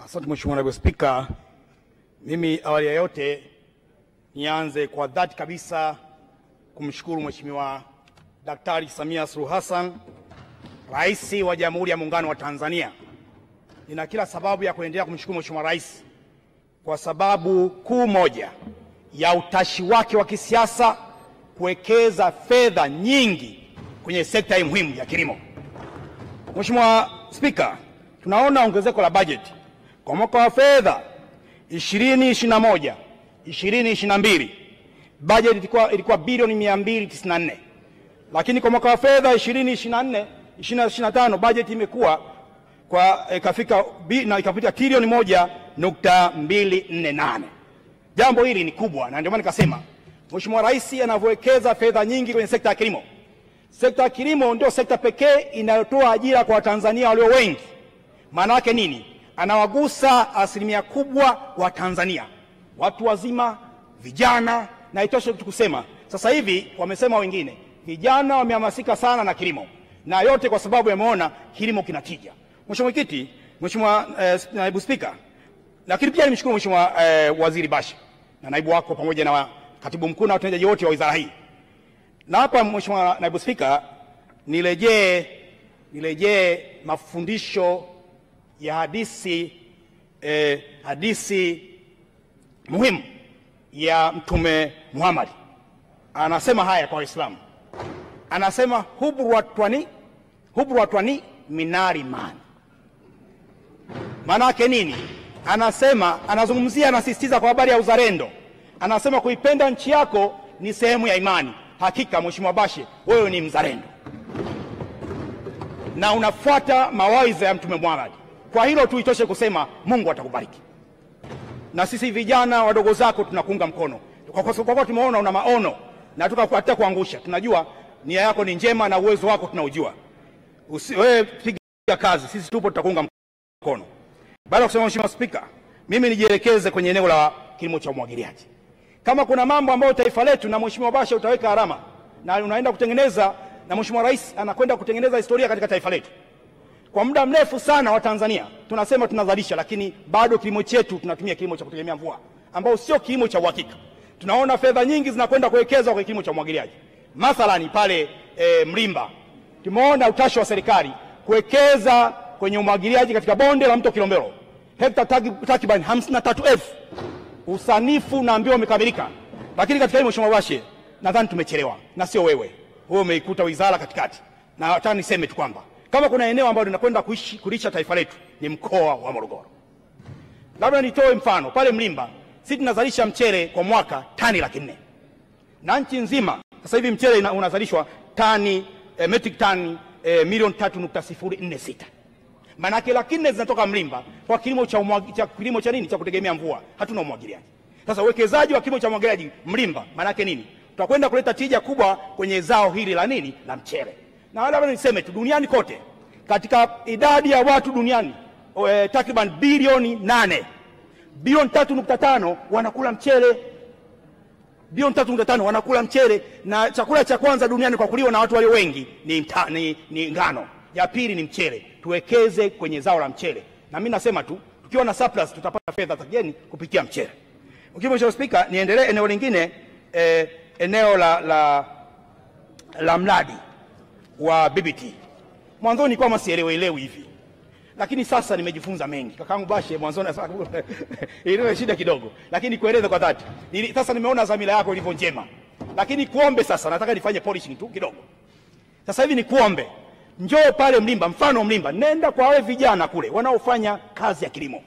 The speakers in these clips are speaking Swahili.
Asante Mheshimiwa Naibu Spika. Mimi awali ya yote nianze kwa dhati kabisa kumshukuru Mheshimiwa Daktari Samia Suluhu Hassan, Rais wa Jamhuri ya Muungano wa Tanzania. Nina kila sababu ya kuendelea kumshukuru Mheshimiwa Rais kwa sababu kuu moja ya utashi wake wa kisiasa kuwekeza fedha nyingi kwenye sekta hii muhimu ya kilimo. Mheshimiwa Spika, tunaona ongezeko la bajeti kwa mwaka wa fedha 2021 2022 bajeti ilikuwa bilioni 294, lakini kwa mwaka wa fedha 2024 2025 bajeti imekuwa ikafika trilioni 1.248. Jambo hili ni kubwa, na ndio maana nikasema Mheshimiwa Rais anavyowekeza fedha nyingi kwenye sekta ya kilimo. Sekta ya kilimo ndio sekta pekee inayotoa ajira kwa Watanzania walio wengi. Maana yake nini? Anawagusa asilimia kubwa wa Tanzania, watu wazima, vijana, na itoshe kusema sasa hivi wamesema wengine vijana wamehamasika sana na kilimo, na yote kwa sababu yameona kilimo kinatija. Mheshimiwa Mwenyekiti, Mheshimiwa Naibu Spika, lakini pia nimshukuru Mheshimiwa Waziri Bashe na naibu wako pamoja na katibu mkuu na watendaji wote wa wizara hii. Na hapa Mheshimiwa Naibu Spika, nirejee mafundisho ya hadithi muhimu ya Mtume Muhammad. Anasema haya kwa Waislamu, anasema hubru watwani minari man. Maana yake nini? Anazungumzia, anasisitiza kwa habari ya uzalendo. Anasema kuipenda nchi yako ni sehemu ya imani. Hakika Mheshimiwa Bashe, wewe ni mzalendo na unafuata mawaidha ya Mtume Muhammad. Kwa hilo tu itoshe kusema Mungu atakubariki. Na sisi vijana wadogo zako tunakuunga mkono. Kwa sababu tumeona una maono na tukakupata kuangusha. Tunajua nia yako ni njema na uwezo wako tunaujua. Wewe piga kazi, sisi tupo tutakuunga mkono. Baada ya kusema Mheshimiwa Spika, mimi nijielekeze kwenye eneo la kilimo cha umwagiliaji. Kama kuna mambo ambayo taifa letu na Mheshimiwa Bashe utaweka alama na unaenda kutengeneza, na Mheshimiwa Rais anakwenda kutengeneza historia katika taifa letu. Kwa muda mrefu sana wa Tanzania tunasema tunazalisha, lakini bado kilimo chetu tunatumia kilimo cha kutegemea mvua, ambao sio kilimo cha uhakika. Tunaona fedha nyingi zinakwenda kuwekeza kwa kilimo cha umwagiliaji. Mathalani pale Mlimba tumeona utashi wa serikali kuwekeza kwenye umwagiliaji katika bonde la mto Kilombero, hekta takriban 53,000. Usanifu na mbio umekamilika, lakini katika hili Mheshimiwa Bashe nadhani tumechelewa, na sio wewe. Wewe umeikuta wizara katikati, na hata niseme tu kwamba kama kuna eneo ambalo linakwenda kulisha taifa letu ni mkoa wa Morogoro. Labda nitoe mfano pale Mlimba, sisi tunazalisha mchele kwa mwaka tani 400,000, na nchi nzima sasa hivi mchele unazalishwa metric tani milioni 3.046. Maana yake 400,000 zinatoka Mlimba kwa kilimo cha nini? Cha kutegemea mvua. Hatuna umwagiliaji. Sasa uwekezaji wa kilimo cha umwagiliaji Mlimba maana yake nini? Tutakwenda kuleta tija kubwa kwenye zao hili la nini? La mchele. Na labda niseme tu, duniani kote katika idadi ya watu duniani takriban bilioni 8, bilioni 3.5 wanakula mchele. Bilioni 3.5 wanakula mchele, na chakula cha kwanza duniani kwa kuliwa na watu walio wengi ni ngano. Ya pili ni mchele. Tuwekeze kwenye zao la mchele. Na mimi nasema tu, tukiwa na surplus tutapata fedha za kigeni kupitia mchele. Mheshimiwa Spika, niendelee eneo lingine, eneo la mradi wa BBT. Mwanzo nilikuwa masielewi hivi, lakini sasa nimejifunza mengi. Kakaangu Bashe mwanzo ile shida kidogo, lakini kueleza kwa dhati. Sasa nimeona dhamira yako ilivyo njema. Lakini kuombe sasa, nataka nifanye polishing tu kidogo. Sasa hivi ni kuombe, njoo pale Mlimba, mfano Mlimba, nenda kwa wale vijana kule wanaofanya kazi ya kilimo.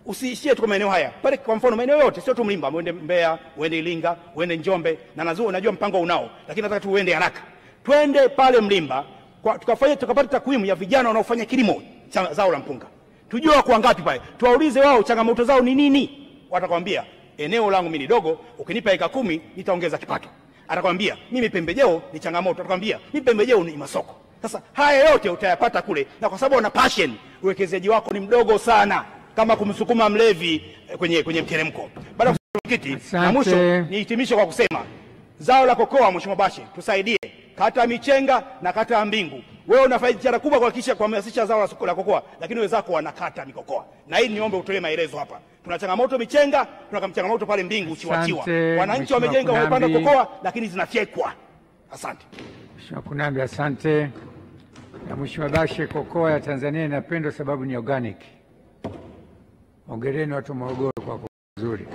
Usiishie tu kwa maeneo haya. Pale kwa mfano maeneo yote, sio tu Mlimba, uende Mbeya, uende Iringa, uende Njombe, na najua mpango unao, lakini nataka tu uende haraka. Twende pale Mlimba tukapata takwimu ya vijana wanaofanya kilimo cha zao la mpunga. Tujue wako wangapi pale. Tuwaulize wao changamoto zao ni nini. Watakwambia eneo langu mimi ni dogo, ukinipa eka 10 nitaongeza kipato. Atakwambia mimi pembejeo ni changamoto. Atakwambia mimi pembejeo ni masoko. Sasa haya yote utayapata kule, na kwa sababu una passion, uwekezaji wako ni mdogo sana kama kumsukuma mlevi kwenye mteremko. Baada ya kiti, na mwisho nihitimishe kwa kusema zao la kokoa, Mheshimiwa Bashe, tusaidie kata Michenga na kata Mbingu. Wewe unafanya jitihada kubwa kuhakikisha kuhamasisha zao la kokoa, lakini wenzako wanakata mikokoa. na hii niombe utoe maelezo hapa. Tuna changamoto Michenga, tuna changamoto pale Mbingu Chiwachiwa. Wananchi wamejenga wamepanda kokoa lakini zinafyekwa. Asante. Mheshimiwa Kunambi, asante. Na Mheshimiwa Bashe, kokoa ya Tanzania inapendwa sababu ni organic. Hongereni watu wa Morogoro kwa kokoa nzuri.